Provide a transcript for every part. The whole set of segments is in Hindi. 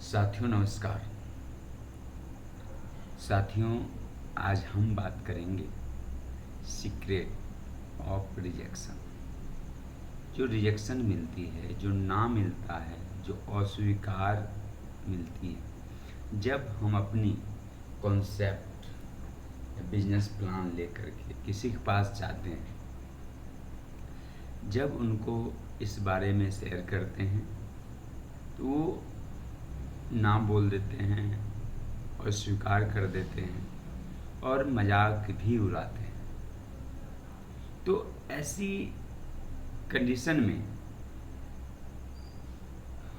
साथियों नमस्कार। साथियों, आज हम बात करेंगे सीक्रेट ऑफ रिजेक्शन। जो रिजेक्शन मिलती है, जो ना मिलता है, जो अस्वीकार मिलती है, जब हम अपनी कॉन्सेप्ट या बिजनेस प्लान लेकर के किसी के पास जाते हैं, जब उनको इस बारे में शेयर करते हैं तो वो ना बोल देते हैं और स्वीकार कर देते हैं और मजाक भी उड़ाते हैं। तो ऐसी कंडीशन में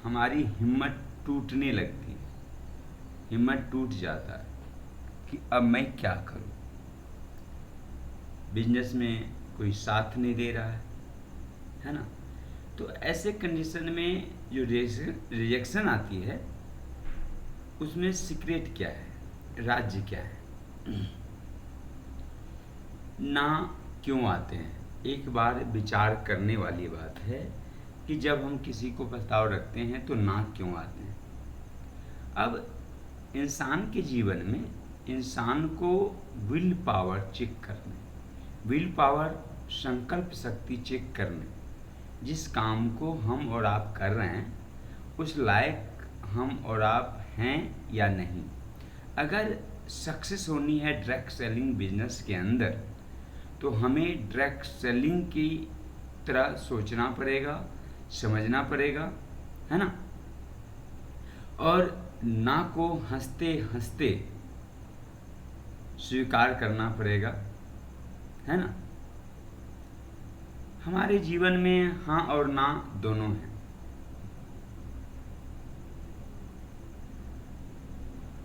हमारी हिम्मत टूटने लगती है, हिम्मत टूट जाता है कि अब मैं क्या करूं। बिजनेस में कोई साथ नहीं दे रहा है ना। तो ऐसे कंडीशन में जो रिजेक्शन आती है उसमें सीक्रेट क्या है, राज्य क्या है, ना क्यों आते हैं। एक बार विचार करने वाली बात है कि जब हम किसी को प्रस्ताव रखते हैं तो ना क्यों आते हैं। अब इंसान के जीवन में इंसान को विल पावर चेक करने, विल पावर संकल्प शक्ति चेक करने, जिस काम को हम और आप कर रहे हैं उस लायक हम और आप हैं या नहीं। अगर सक्सेस होनी है डायरेक्ट सेलिंग बिजनेस के अंदर तो हमें डायरेक्ट सेलिंग की तरह सोचना पड़ेगा, समझना पड़ेगा, है ना। और ना को हंसते हंसते स्वीकार करना पड़ेगा, है ना। हमारे जीवन में हाँ और ना दोनों हैं।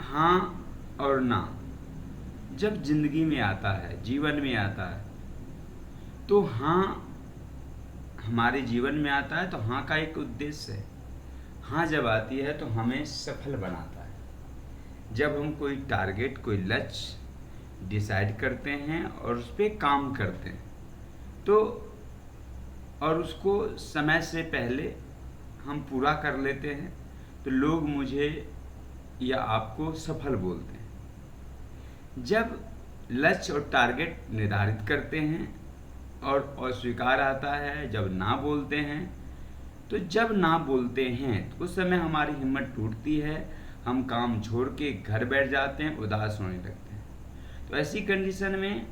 हाँ और ना जब जिंदगी में आता है, जीवन में आता है, तो हाँ हमारे जीवन में आता है तो हाँ का एक उद्देश्य है। हाँ जब आती है तो हमें सफल बनाता है। जब हम कोई टारगेट, कोई लक्ष्य डिसाइड करते हैं और उस पर काम करते हैं तो और उसको समय से पहले हम पूरा कर लेते हैं तो लोग मुझे या आपको सफल बोलते हैं। जब लक्ष्य और टारगेट निर्धारित करते हैं और अस्वीकार आता है, जब ना बोलते हैं, तो जब ना बोलते हैं तो उस समय हमारी हिम्मत टूटती है, हम काम छोड़ के घर बैठ जाते हैं, उदास होने लगते हैं। तो ऐसी कंडीशन में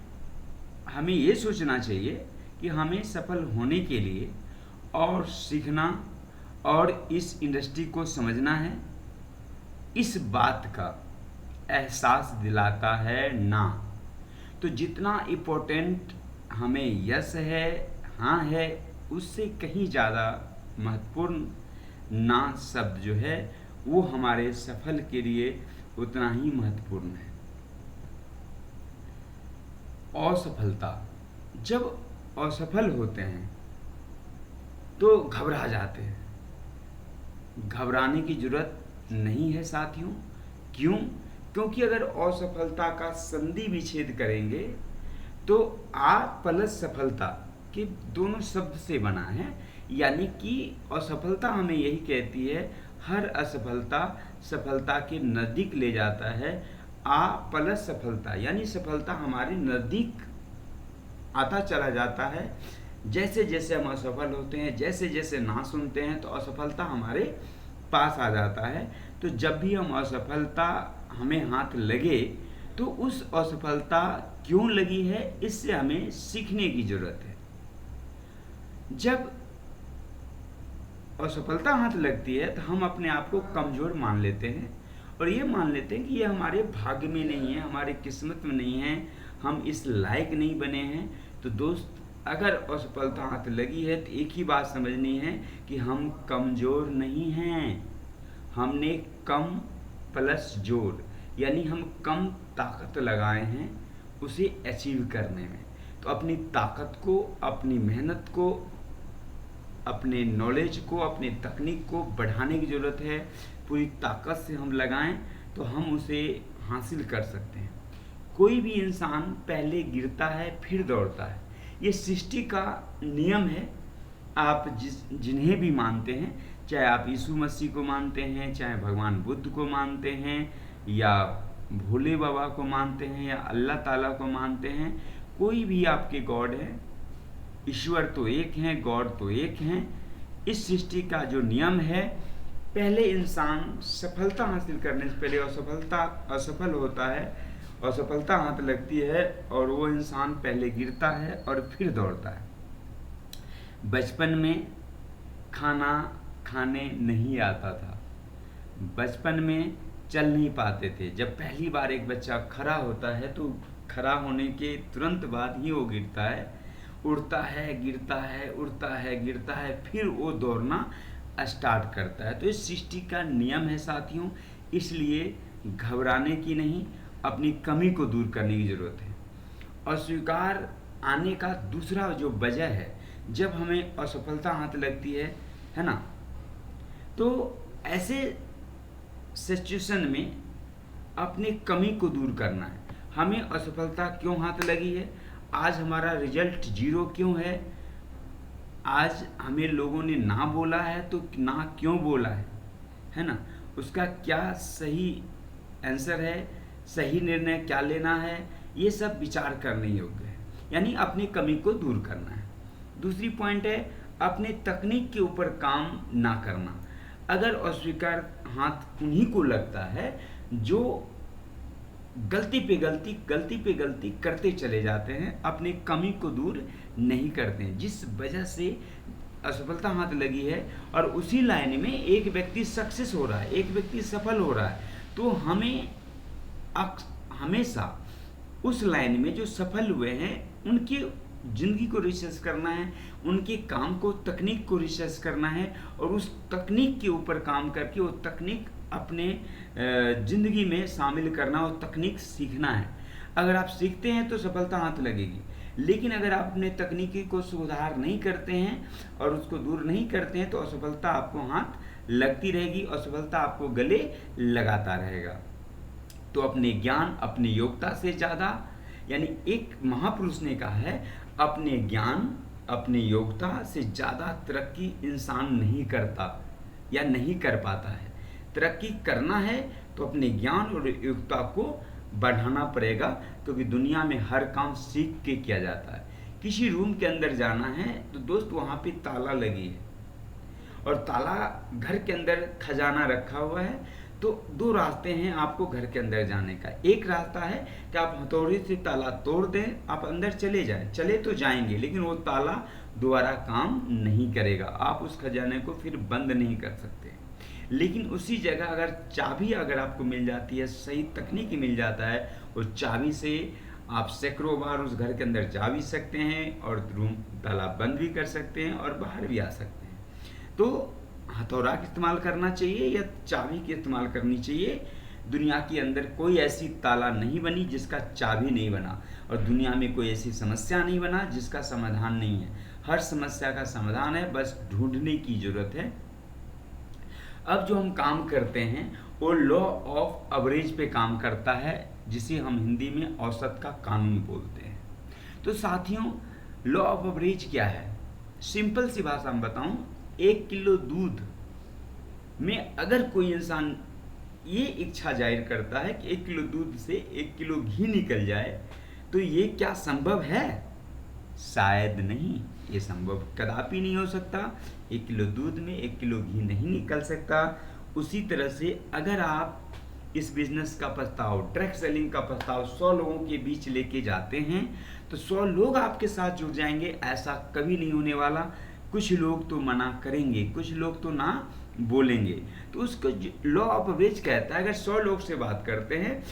हमें ये सोचना चाहिए कि हमें सफल होने के लिए और सीखना और इस इंडस्ट्री को समझना है। इस बात का एहसास दिलाता है ना। तो जितना इम्पोर्टेंट हमें यस है, हाँ है, उससे कहीं ज़्यादा महत्वपूर्ण ना शब्द जो है वो हमारे सफल के लिए उतना ही महत्वपूर्ण है। असफलता, जब असफल होते हैं तो घबरा जाते हैं। घबराने की जरूरत नहीं है साथियों। क्यों? क्योंकि अगर असफलता का संधि विच्छेद करेंगे तो आ प्लस सफलता के दोनों शब्द से बना है, यानी कि असफलता हमें यही कहती है, हर असफलता सफलता के नज़दीक ले जाता है। आ प्लस सफलता यानी सफलता हमारे नज़दीक आता चला जाता है। जैसे जैसे हम असफल होते हैं, जैसे जैसे ना सुनते हैं तो असफलता हमारे पास आ जाता है। तो जब भी हम असफलता हमें हाथ लगे तो उस असफलता क्यों लगी है इससे हमें सीखने की जरूरत है। जब असफलता हाथ लगती है तो हम अपने आप को कमजोर मान लेते हैं और ये मान लेते हैं कि ये हमारे भाग्य में नहीं है, हमारे किस्मत में नहीं है, हम इस लायक नहीं बने हैं। तो दोस्त, अगर असफलता हाथ लगी है तो एक ही बात समझनी है कि हम कमजोर नहीं हैं। हमने कम प्लस जोर यानी हम कम ताकत लगाए हैं उसे अचीव करने में। तो अपनी ताकत को, अपनी मेहनत को, अपने नॉलेज को, अपनी तकनीक को बढ़ाने की ज़रूरत है। पूरी ताकत से हम लगाएं तो हम उसे हासिल कर सकते हैं। कोई भी इंसान पहले गिरता है फिर दौड़ता है, ये सृष्टि का नियम है। आप जिन्हें भी मानते हैं चाहे आप यीशु मसीह को मानते हैं, चाहे भगवान बुद्ध को मानते हैं, या भोले बाबा को मानते हैं, या अल्लाह ताला को मानते हैं, कोई भी आपके गॉड है, ईश्वर तो एक हैं, गॉड तो एक हैं। इस सृष्टि का जो नियम है, पहले इंसान सफलता हासिल करने से पहले असफल होता है, असफलता हाथ लगती है, और वो इंसान पहले गिरता है और फिर दौड़ता है। बचपन में खाना खाने नहीं आता था, बचपन में चल नहीं पाते थे। जब पहली बार एक बच्चा खड़ा होता है तो खड़ा होने के तुरंत बाद ही वो गिरता है, उड़ता है, गिरता है, उड़ता है, गिरता है, फिर वो दौड़ना स्टार्ट करता है। तो इस सृष्टि का नियम है साथियों, इसलिए घबराने की नहीं, अपनी कमी को दूर करने की ज़रूरत है। अस्वीकार आने का दूसरा जो वजह है, जब हमें असफलता हाथ लगती है ना, तो ऐसे सिचुएशन में अपनी कमी को दूर करना है। हमें असफलता क्यों हाथ लगी है, आज हमारा रिजल्ट 0 क्यों है, आज हमें लोगों ने ना बोला है तो ना क्यों बोला है ना, उसका क्या सही आंसर है, सही निर्णय क्या लेना है, ये सब विचार करने योग्य है। यानी अपनी कमी को दूर करना है। दूसरी पॉइंट है अपने तकनीक के ऊपर काम ना करना। अगर अस्वीकार हाथ उन्हीं को लगता है जो गलती पे गलती करते चले जाते हैं, अपनी कमी को दूर नहीं करते हैं। जिस वजह से असफलता हाथ लगी है और उसी लाइन में एक व्यक्ति सक्सेस हो रहा है, एक व्यक्ति सफल हो रहा है, तो हमें हमेशा उस लाइन में जो सफल हुए हैं उनकी ज़िंदगी को रिसर्च करना है, उनके काम को, तकनीक को रिसर्च करना है, और उस तकनीक के ऊपर काम करके वो तकनीक अपने ज़िंदगी में शामिल करना, और तकनीक सीखना है। अगर आप सीखते हैं तो सफलता हाथ लगेगी, लेकिन अगर आप अपने तकनीकी को सुधार नहीं करते हैं और उसको दूर नहीं करते हैं तो असफलता आपको हाथ लगती रहेगी, असफलता आपको गले लगाता रहेगा। तो अपने ज्ञान, अपनी योग्यता से ज़्यादा, यानी एक महापुरुष ने कहा है, अपने ज्ञान, अपनी योग्यता से ज़्यादा तरक्की इंसान नहीं करता या नहीं कर पाता है। तरक्की करना है तो अपने ज्ञान और योग्यता को बढ़ाना पड़ेगा, क्योंकि दुनिया में हर काम सीख के किया जाता है। किसी रूम के अंदर जाना है तो दोस्त वहाँ पे ताला लगी है, और ताला, घर के अंदर खजाना रखा हुआ है, तो 2 रास्ते हैं आपको घर के अंदर जाने का। एक रास्ता है कि आप हथौड़े से ताला तोड़ दें, आप अंदर चले जाएं, चले तो जाएंगे लेकिन वो ताला दोबारा काम नहीं करेगा, आप उस खजाने को फिर बंद नहीं कर सकते। लेकिन उसी जगह अगर चाबी अगर आपको मिल जाती है, सही तकनीकी मिल जाता है, उस चाबी से आप सैकड़ों बार उस घर के अंदर जा भी सकते हैं और रूम ताला बंद भी कर सकते हैं और बाहर भी आ सकते हैं। तो हथौड़ा का इस्तेमाल करना चाहिए या चाबी की इस्तेमाल करनी चाहिए। दुनिया के अंदर कोई ऐसी ताला नहीं बनी जिसका चाबी नहीं बना, और दुनिया में कोई ऐसी समस्या नहीं बना जिसका समाधान नहीं है। हर समस्या का समाधान है, बस ढूंढने की जरूरत है। अब जो हम काम करते हैं वो लॉ ऑफ एवरेज पे काम करता है, जिसे हम हिंदी में औसत का कानून बोलते हैं। तो साथियों, लॉ ऑफ एवरेज क्या है? सिंपल सी भाषा में बताऊं, 1 किलो दूध में अगर कोई इंसान ये इच्छा जाहिर करता है कि 1 किलो दूध से 1 किलो घी निकल जाए, तो ये क्या संभव है? शायद नहीं, ये संभव कदापि नहीं हो सकता। 1 किलो दूध में 1 किलो घी नहीं निकल सकता। उसी तरह से अगर आप इस बिजनेस का प्रस्ताव, डायरेक्ट सेलिंग का प्रस्ताव 100 लोगों के बीच लेके जाते हैं तो 100 लोग आपके साथ जुड़ जाएंगे, ऐसा कभी नहीं होने वाला। कुछ लोग तो मना करेंगे, कुछ लोग तो ना बोलेंगे। तो उसको लॉ ऑफ एवरेज कहता है, अगर 100 लोग से बात करते हैं,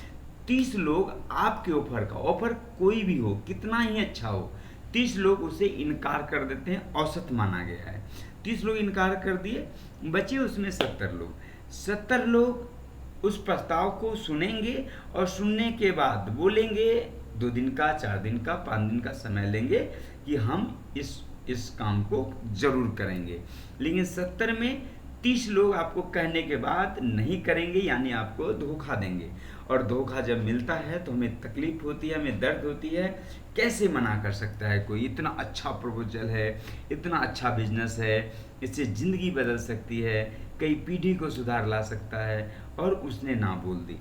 30 लोग आपके ऑफर कोई भी हो, कितना ही अच्छा हो, 30 लोग उसे इनकार कर देते हैं, औसत माना गया है। 30 लोग इनकार कर दिए, बचे उसमें 70 लोग। 70 लोग उस प्रस्ताव को सुनेंगे और सुनने के बाद बोलेंगे 2 दिन का, 4 दिन का, 5 दिन का समय लेंगे कि हम इस काम को जरूर करेंगे। लेकिन 70 में 30 लोग आपको कहने के बाद नहीं करेंगे, यानी आपको धोखा देंगे। और धोखा जब मिलता है तो हमें तकलीफ होती है, हमें दर्द होती है। कैसे मना कर सकता है कोई? इतना अच्छा प्रपोजल है, इतना अच्छा बिजनेस है, इससे ज़िंदगी बदल सकती है, कई पीढ़ी को सुधार ला सकता है, और उसने ना बोल दी।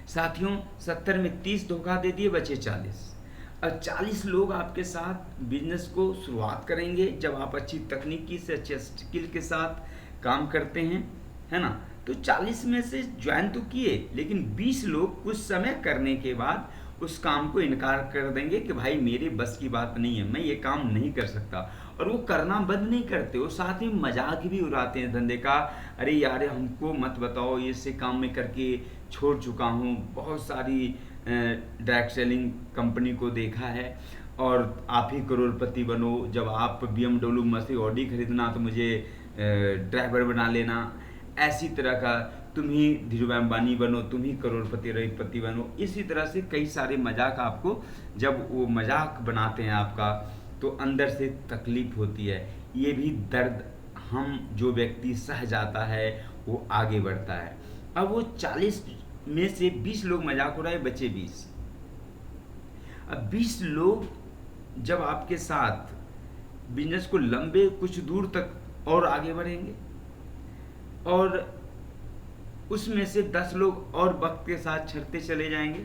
साथियों, 70 में 30 धोखा दे दिए, बचे 40। और 40 लोग आपके साथ बिजनेस को शुरुआत करेंगे जब आप अच्छी तकनीकी से, अच्छे स्किल के साथ काम करते हैं, है ना। तो 40 में से ज्वाइन तो किए, लेकिन 20 लोग कुछ समय करने के बाद उस काम को इनकार कर देंगे कि भाई मेरे बस की बात नहीं है, मैं ये काम नहीं कर सकता। और वो करना बंद नहीं करते, वो साथ ही मजाक भी उड़ाते हैं धंधे का। अरे यार हमको मत बताओ, इससे काम में करके छोड़ चुका हूँ, बहुत सारी डायरेक्ट सेलिंग कंपनी को देखा है, और आप ही करोड़पति बनो। जब आप BMW, मर्सिडीज, ऑडी खरीदना तो मुझे ड्राइवर बना लेना। ऐसी तरह का, तुम ही धीरूभाई अंबानी बनो, तुम ही करोड़पति रहीपति बनो। इसी तरह से कई सारे मजाक आपको, जब वो मजाक बनाते हैं आपका, तो अंदर से तकलीफ होती है। ये भी दर्द हम जो व्यक्ति सह जाता है वो आगे बढ़ता है। अब वो 40 में से 20 लोग मजाक उड़ाए, बचे 20। अब 20 लोग जब आपके साथ बिजनेस को लंबे कुछ दूर तक और आगे बढ़ेंगे, और उसमें से 10 लोग और वक्त के साथ छरते चले जाएंगे,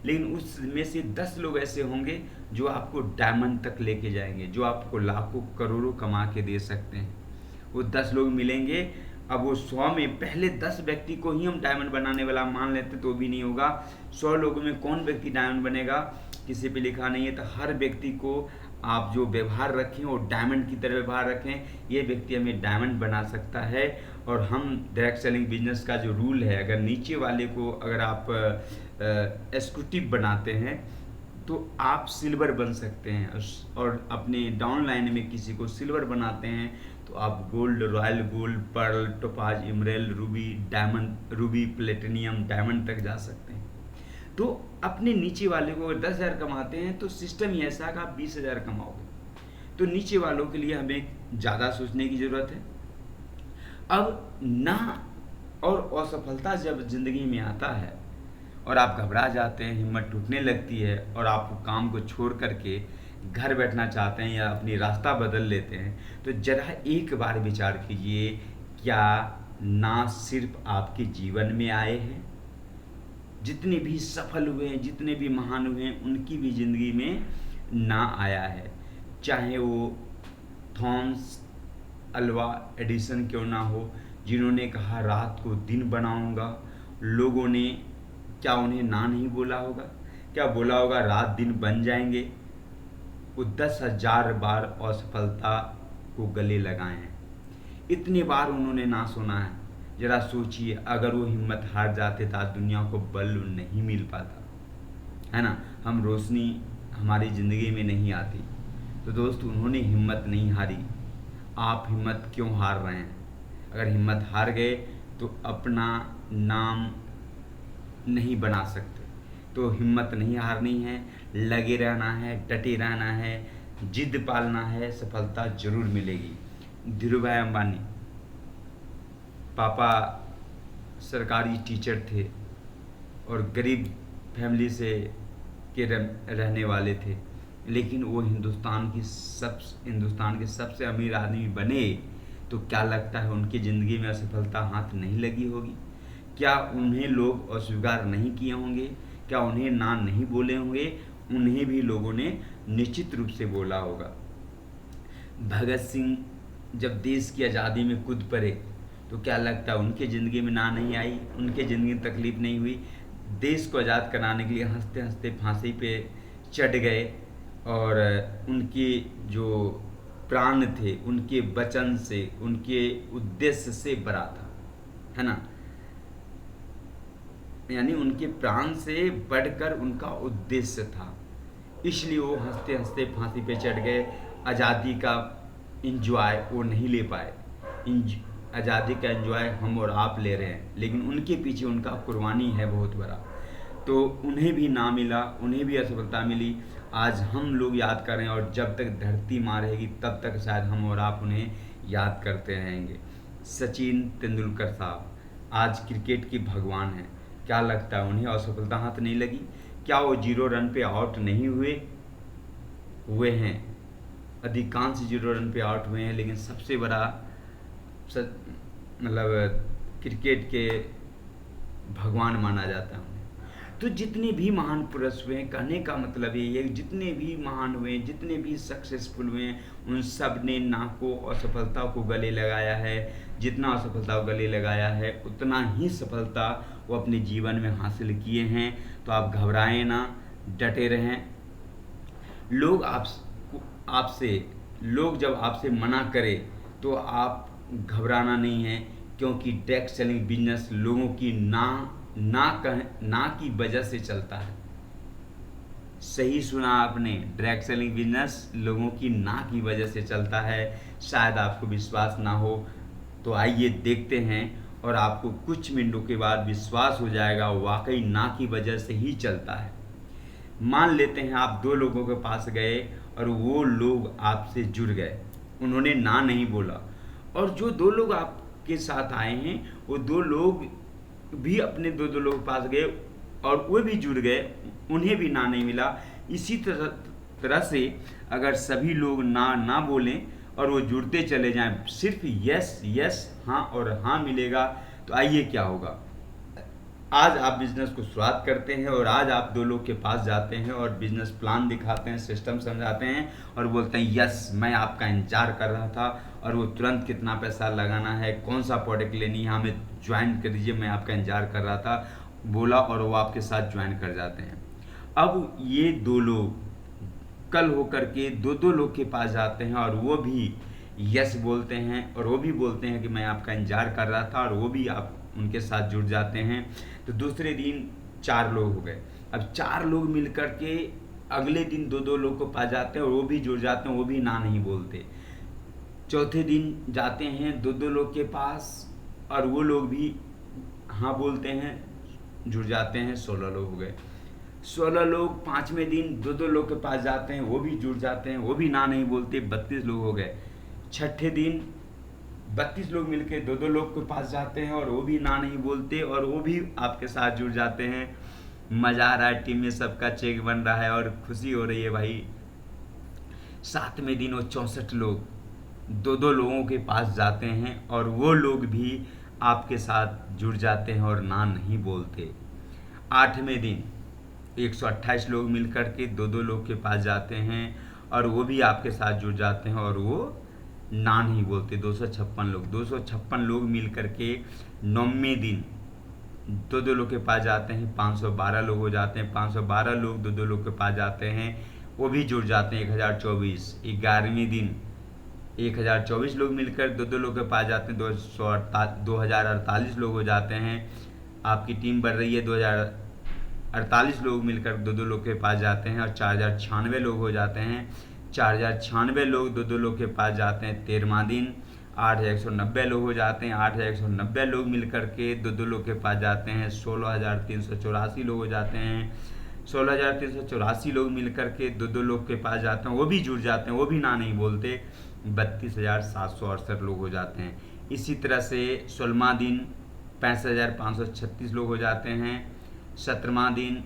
लेकिन उसमें से 10 लोग ऐसे होंगे जो आपको डायमंड तक लेके जाएंगे, जो आपको लाखों करोड़ों कमा के दे सकते हैं। वो 10 लोग मिलेंगे। अब वो 100 में पहले 10 व्यक्ति को ही हम डायमंड बनाने वाला मान लेते तो भी नहीं होगा। 100 लोगों में कौन व्यक्ति डायमंड बनेगा, किसी पे लिखा नहीं है। तो हर व्यक्ति को आप जो व्यवहार रखें वो डायमंड की तरह व्यवहार रखें, ये व्यक्ति हमें डायमंड बना सकता है। और हम डायरेक्ट सेलिंग बिजनेस का जो रूल है, अगर नीचे वाले को अगर आप एग्जीक्यूटिव बनाते हैं तो आप सिल्वर बन सकते हैं, और अपने डाउन लाइन में किसी को सिल्वर बनाते हैं तो आप gold, royal gold, pearl, topaz, emerald, ruby, diamond, ruby, platinum, diamond तक जा सकते हैं। तो अपने नीचे वाले को अगर 10,000 कमाते हैं तो सिस्टम ही ऐसा कि आप 20,000 कमाओगे। तो नीचे वालों के लिए हमें ज़्यादा सोचने की ज़रूरत है। अब ना और असफलता जब ज़िंदगी में आता है और आप घबरा जाते हैं, हिम्मत टूटने लगती है, और आप काम को छोड़ करके घर बैठना चाहते हैं या अपनी रास्ता बदल लेते हैं, तो जरा एक बार विचार कीजिए, क्या ना सिर्फ आपके जीवन में आए हैं, जितने भी सफल हुए हैं, जितने भी महान हुए हैं, उनकी भी ज़िंदगी में ना आया है। चाहे वो थॉमस अल्वा एडिसन क्यों ना हो, जिन्होंने कहा रात को दिन बनाऊंगा, लोगों ने क्या उन्हें ना नहीं बोला होगा? क्या बोला होगा रात दिन बन जाएंगे? वो 10,000 बार असफलता को गले लगाए हैं, इतनी बार उन्होंने ना सुना है। जरा सोचिए, अगर वो हिम्मत हार जाते तो आज दुनिया को बल नहीं मिल पाता, है ना। हम रोशनी हमारी ज़िंदगी में नहीं आती। तो दोस्त, उन्होंने हिम्मत नहीं हारी, आप हिम्मत क्यों हार रहे हैं? अगर हिम्मत हार गए तो अपना नाम नहीं बना सकते। तो हिम्मत नहीं हारनी है, लगे रहना है, डटे रहना है, जिद पालना है, सफलता जरूर मिलेगी। धीरूभाई अंबानी, पापा सरकारी टीचर थे और गरीब फैमिली से के रहने वाले थे, लेकिन वो हिंदुस्तान के सबसे अमीर आदमी बने। तो क्या लगता है उनकी ज़िंदगी में असफलता हाथ नहीं लगी होगी? क्या उन्हें लोग अस्वीकार नहीं किए होंगे? क्या उन्हें ना नहीं बोले होंगे? उन्हें भी लोगों ने निश्चित रूप से बोला होगा। भगत सिंह जब देश की आज़ादी में कूद पड़े तो क्या लगता है उनके ज़िंदगी में ना नहीं आई, उनके ज़िंदगी में तकलीफ़ नहीं हुई? देश को आज़ाद कराने के लिए हंसते हंसते फांसी पे चढ़ गए, और उनके जो प्राण थे उनके वचन से, उनके उद्देश्य से बड़ा था, है ना। यानी उनके प्राण से बढ़कर उनका उद्देश्य था, इसलिए वो हंसते हंसते फांसी पे चढ़ गए। आज़ादी का एंजॉय वो नहीं ले पाए। आज़ादी का एंजॉय हम और आप ले रहे हैं, लेकिन उनके पीछे उनका कुर्बानी है बहुत बड़ा। तो उन्हें भी ना मिला, उन्हें भी असफलता मिली। आज हम लोग याद कर रहे हैं, और जब तक धरती माँ रहेगी तब तक शायद हम और आप उन्हें याद करते रहेंगे। सचिन तेंदुलकर साहब आज क्रिकेट के भगवान हैं। क्या लगता है उन्हें असफलता हाथ नहीं लगी? क्या वो 0 रन पे आउट नहीं हुए हैं? अधिकांश 0 रन पे आउट हुए हैं, लेकिन सबसे बड़ा मतलब क्रिकेट के भगवान माना जाता है उन्हें। तो जितने भी महान पुरुष हुए हैं, कहने का मतलब ये है, जितने भी महान हुए हैं, जितने भी सक्सेसफुल हुए हैं, उन सब ने ना को असफलता को गले लगाया है। जितना असफलता को गले लगाया है, उतना ही सफलता वो अपने जीवन में हासिल किए हैं। तो आप घबराएं ना, डटे रहें। लोग आपसे लोग जब आपसे मना करें तो आप घबराना नहीं है, क्योंकि डायरेक्ट सेलिंग बिजनेस लोगों की ना की वजह से चलता है। सही सुना आपने, डायरेक्ट सेलिंग बिजनेस लोगों की ना की वजह से चलता है। शायद आपको विश्वास ना हो, तो आइए देखते हैं, और आपको कुछ मिनटों के बाद विश्वास हो जाएगा वाकई ना की वजह से ही चलता है। मान लेते हैं आप 2 लोगों के पास गए और वो लोग आपसे जुड़ गए, उन्होंने ना नहीं बोला, और जो 2 लोग आपके साथ आए हैं वो 2 लोग भी अपने 2 लोगों के पास गए और वो भी जुड़ गए, उन्हें भी ना नहीं मिला। इसी तरह से अगर सभी लोग ना बोलें और वो जुड़ते चले जाएं, सिर्फ यस यस हाँ और हाँ मिलेगा, तो आइए क्या होगा। आज आप बिजनेस को शुरुआत करते हैं और आज आप 2 लोग के पास जाते हैं और बिजनेस प्लान दिखाते हैं, सिस्टम समझाते हैं और बोलते हैं यस मैं आपका इंतजार कर रहा था, और वो तुरंत कितना पैसा लगाना है, कौन सा प्रोडक्ट लेनी है, हमें ज्वाइन कर दीजिए, मैं आपका इंतजार कर रहा था, बोला और वो आपके साथ ज्वाइन कर जाते हैं। अब ये 2 लोग कल होकर के 2 लोग के पास जाते हैं और वो भी यस बोलते हैं और वो भी बोलते हैं कि मैं आपका इंतजार कर रहा था, और वो भी आप उनके साथ जुड़ जाते हैं। तो दूसरे दिन 4 लोग हो गए। अब 4 लोग मिलकर के अगले दिन 2 लोग को पा जाते हैं और वो भी जुड़ जाते हैं, वो भी ना नहीं बोलते। चौथे दिन जाते हैं 2 लोग के पास और वो लोग भी हाँ बोलते हैं, जुड़ जाते हैं, 16 लोग हो गए। 16 लोग 5वें दिन 2 लोग के पास जाते हैं, वो भी जुड़ जाते हैं, वो भी ना नहीं बोलते, 32 लोग हो गए। छठे दिन 32 लोग मिलके 2 लोग के पास जाते हैं और वो भी ना नहीं बोलते और वो भी आपके साथ जुड़ जाते हैं। मज़ा आ रहा है, टीम में सबका चेक बन रहा है और खुशी हो रही है भाई। 7वें दिन वो 64 लोग 2 लोगों के पास जाते हैं और वो लोग भी आपके साथ जुड़ जाते हैं और ना नहीं बोलते। 8वें दिन 128 लोग मिलकर के 2 लोग के पास जाते हैं और वो भी आपके साथ जुड़ जाते हैं और वो ना नहीं बोलते। 256 लोग मिल करके 9वें दिन 2 लोग के पास जाते हैं, 512 लोग हो जाते हैं। 512 लोग 2 लोग के पास जाते हैं, वो भी जुड़ जाते हैं, 1024। 11वें दिन 1024 लोग मिलकर 2 लोग के पास जाते हैं, 2048 लोग हो जाते हैं। आपकी टीम बढ़ रही है, 2048 लोग मिलकर 2 लोग के पास जाते हैं और 4096 लोग हो जाते हैं। 4096 लोग 2 लोग के पास जाते हैं। 13वां दिन 8190 लोग हो जाते हैं। 8190 लोग मिलकर के 2 लोग के पास जाते हैं। 16384 लोग हो जाते हैं। 16384 लोग मिलकर के 2 लोग के पास जाते हैं, वो भी जुड़ जाते हैं, वो भी ना नहीं बोलते। 32768 लोग हो जाते हैं। इसी तरह से 16वां दिन 65536 लोग हो जाते हैं। 17वां दिन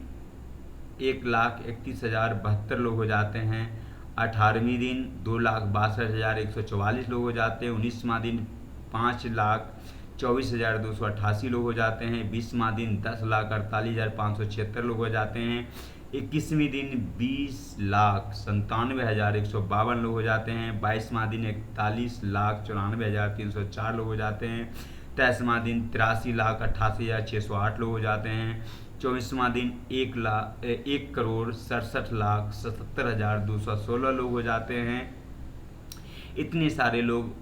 1,31,072 लोग हो जाते हैं। 18वें दिन 2,62,144 लोग हो जाते हैं। 19वां दिन 5,24,288 लोग हो जाते हैं। 20वां दिन 10,48,576 लोग हो जाते हैं। 21वें दिन 20,97,152 लोग हो जाते हैं। 22वां दिन 41,94,304 लोग हो जाते हैं। 23वां दिन 83,88,608 लोग हो जाते हैं। 24वां दिन 1,67,67,216 लोग हो जाते हैं। इतने सारे लोग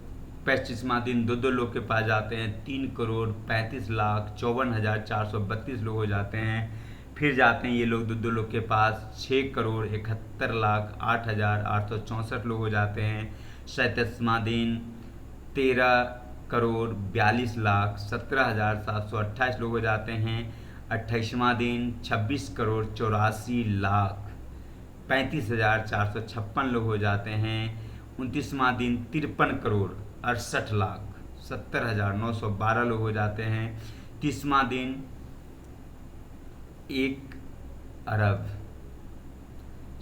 25वां दिन 2 लोग के पास जाते हैं, 3,35,54,432 लोग हो जाते हैं। फिर जाते हैं ये लोग 2 लोग के पास 6,71,08,864 लोग हो जाते हैं। 37वां दिन 13,42,17,728 लोग हो जाते हैं। 28वां दिन 26,84,35,456 लोग हो जाते हैं। 29वां दिन 53,68,00,000 70,912 लोग हो जाते हैं। 30वां दिन 1 अरब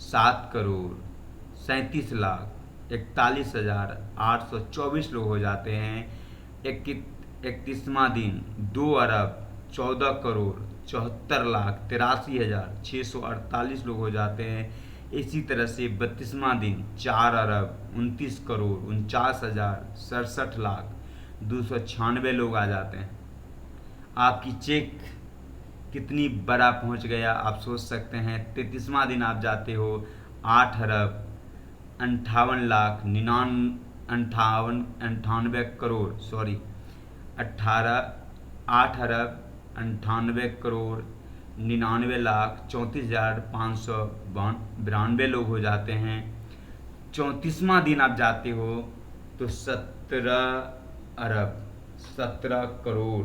7,37,41,824 लोग हो जाते हैं। 31वां दिन 2 अरब 14,74,83,648 लोग हो जाते हैं। इसी तरह से 32वां दिन 4 अरब 29,49,67,67,296 लोग आ जाते हैं। आपकी चेक कितनी बड़ा पहुंच गया आप सोच सकते हैं। 33वां दिन आप जाते हो 8 अरब 58 लाख 8,98 करोड़ लोग हो जाते हैं। 34वां दिन आप जाते हो तो 17 अरब 17 करोड़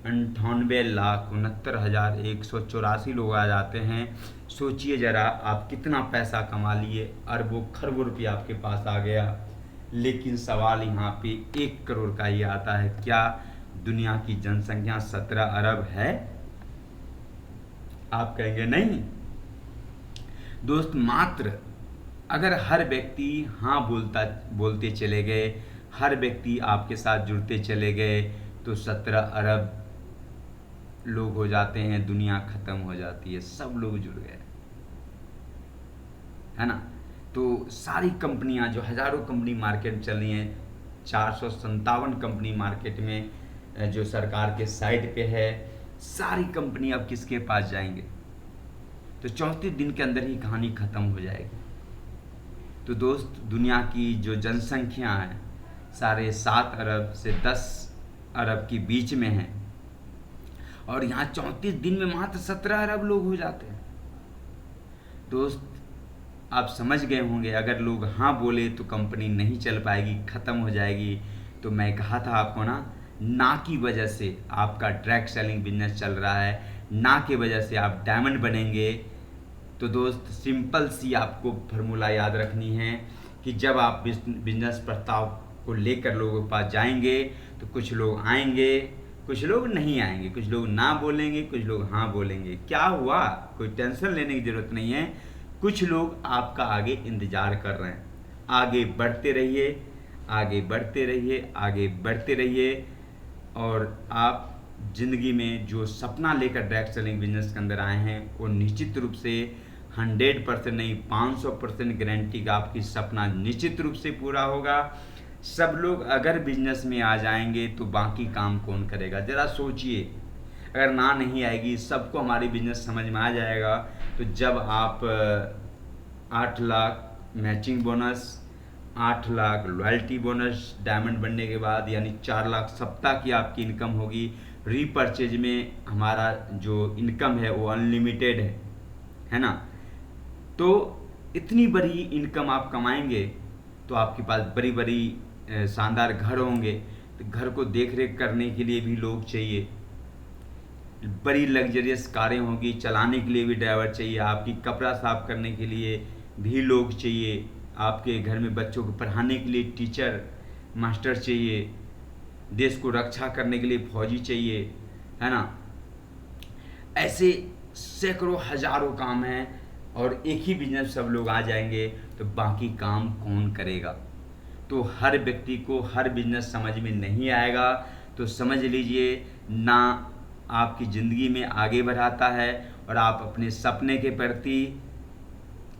98,69,184 लोग आ जाते हैं। सोचिए जरा आप कितना पैसा कमा लिए, अरबों खरबों रुपया आपके पास आ गया। लेकिन सवाल यहाँ पे 1 करोड़ का ही आता है। क्या दुनिया की जनसंख्या 17 अरब है? आप कहेंगे नहीं। दोस्त, मात्र अगर हर व्यक्ति हाँ बोलते चले गए, हर व्यक्ति आपके साथ जुड़ते चले गए तो 17 अरब लोग हो जाते हैं। दुनिया खत्म हो जाती है, सब लोग जुड़ गए, है ना। तो सारी कंपनियां, जो हज़ारों कंपनी मार्केट में चल रही हैं, 457 कंपनी मार्केट में जो सरकार के साइट पे है, सारी कंपनी अब किसके पास जाएंगे? तो 34 दिन के अंदर ही कहानी खत्म हो जाएगी। तो दोस्त, दुनिया की जो जनसंख्या है 7.5 अरब से 10 अरब के बीच में है, और यहाँ 34 दिन में मात्र 17 अरब लोग हो जाते हैं। दोस्त, आप समझ गए होंगे, अगर लोग हाँ बोले तो कंपनी नहीं चल पाएगी, ख़त्म हो जाएगी। तो मैं कहा था आपको ना की वजह से आपका डायरेक्ट सेलिंग बिजनेस चल रहा है, ना की वजह से आप डायमंड बनेंगे। तो दोस्त, सिंपल सी आपको फार्मूला याद रखनी है कि जब आप बिजनेस प्रस्ताव को लेकर लोगों के पास जाएंगे तो कुछ लोग आएंगे, कुछ लोग नहीं आएंगे, कुछ लोग ना बोलेंगे, कुछ लोग हाँ बोलेंगे। क्या हुआ? कोई टेंशन लेने की ज़रूरत नहीं है। कुछ लोग आपका आगे इंतज़ार कर रहे हैं। आगे बढ़ते रहिए, आगे बढ़ते रहिए, आगे बढ़ते रहिए, और आप ज़िंदगी में जो सपना लेकर डायरेक्ट सेलिंग बिजनेस के अंदर आए हैं वो निश्चित रूप से 100% नहीं 500% गारंटी का आपकी सपना निश्चित रूप से पूरा होगा। सब लोग अगर बिजनेस में आ जाएंगे तो बाकी काम कौन करेगा? ज़रा सोचिए, अगर ना नहीं आएगी, सबको हमारी बिजनेस समझ में आ जाएगा, तो जब आप 8 lakh matching bonus, 8 lakh loyalty bonus diamond बनने के बाद, यानी 4 लाख सप्ताह की आपकी इनकम होगी। रीपर्चेज में हमारा जो इनकम है वो अनलिमिटेड है ना। तो इतनी बड़ी इनकम आप कमाएंगे तो आपके पास बड़ी बड़ी शानदार घर होंगे, तो घर को देख रेख करने के लिए भी लोग चाहिए। बड़ी लग्जरियस कारें होंगी, चलाने के लिए भी ड्राइवर चाहिए। आपकी कपड़ा साफ करने के लिए भी लोग चाहिए। आपके घर में बच्चों को पढ़ाने के लिए टीचर मास्टर चाहिए। देश को रक्षा करने के लिए फौजी चाहिए, है ना। ऐसे सैकड़ों हजारों काम हैं, और एक ही बिजनेस सब लोग आ जाएंगे तो बाकी काम कौन करेगा? तो हर व्यक्ति को हर बिजनेस समझ में नहीं आएगा, तो समझ लीजिए ना आपकी ज़िंदगी में आगे बढ़ाता है, और आप अपने सपने के प्रति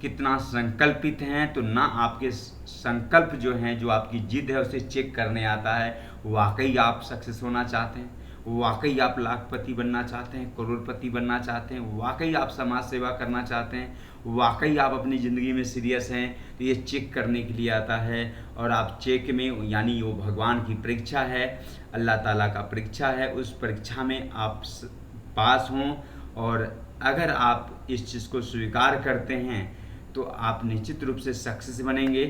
कितना संकल्पित हैं, तो ना आपके संकल्प जो हैं, जो आपकी जिद है, उसे चेक करने आता है। वाकई आप सक्सेस होना चाहते हैं, वाकई आप लाखपति बनना चाहते हैं, करोड़पति बनना चाहते हैं, वाकई आप समाज सेवा करना चाहते हैं, वाकई आप अपनी ज़िंदगी में सीरियस हैं, तो ये चेक करने के लिए आता है। और आप चेक में, यानी वो भगवान की परीक्षा है, अल्लाह ताला का परीक्षा है, उस परीक्षा में आप पास हों, और अगर आप इस चीज़ को स्वीकार करते हैं तो आप निश्चित रूप से सक्सेस बनेंगे।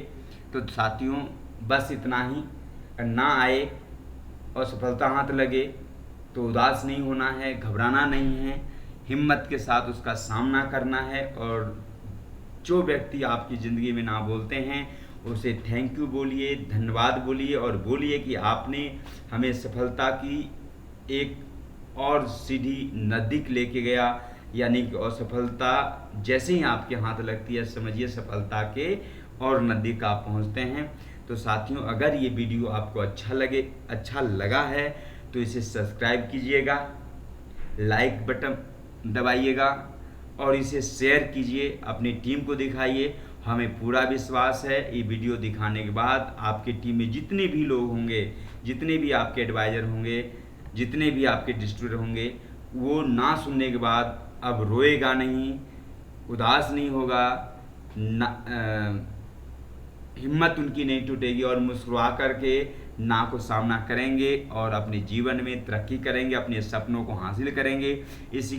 तो साथियों, बस इतना ही। ना आए और सफलता हाथ लगे तो उदास नहीं होना है, घबराना नहीं है, हिम्मत के साथ उसका सामना करना है। और जो व्यक्ति आपकी ज़िंदगी में ना बोलते हैं उसे थैंक यू बोलिए, धन्यवाद बोलिए और बोलिए कि आपने हमें सफलता की एक और सीढ़ी नज़दीक लेके गया। यानी कि असफलता जैसे ही आपके हाथ लगती है, समझिए सफलता के और नज़दीक आप पहुंचते हैं। तो साथियों, अगर ये वीडियो आपको अच्छा लगा है तो इसे सब्सक्राइब कीजिएगा, लाइक बटन दबाइएगा और इसे शेयर कीजिए, अपनी टीम को दिखाइए। हमें पूरा विश्वास है ये वीडियो दिखाने के बाद आपकी टीम में जितने भी लोग होंगे, जितने भी आपके एडवाइज़र होंगे, जितने भी आपके डिस्ट्रीब्यूटर होंगे, वो ना सुनने के बाद अब रोएगा नहीं, उदास नहीं होगा, हिम्मत उनकी नहीं टूटेगी और मुस्कुरा करके ना को सामना करेंगे और अपने जीवन में तरक्की करेंगे, अपने सपनों को हासिल करेंगे। इसी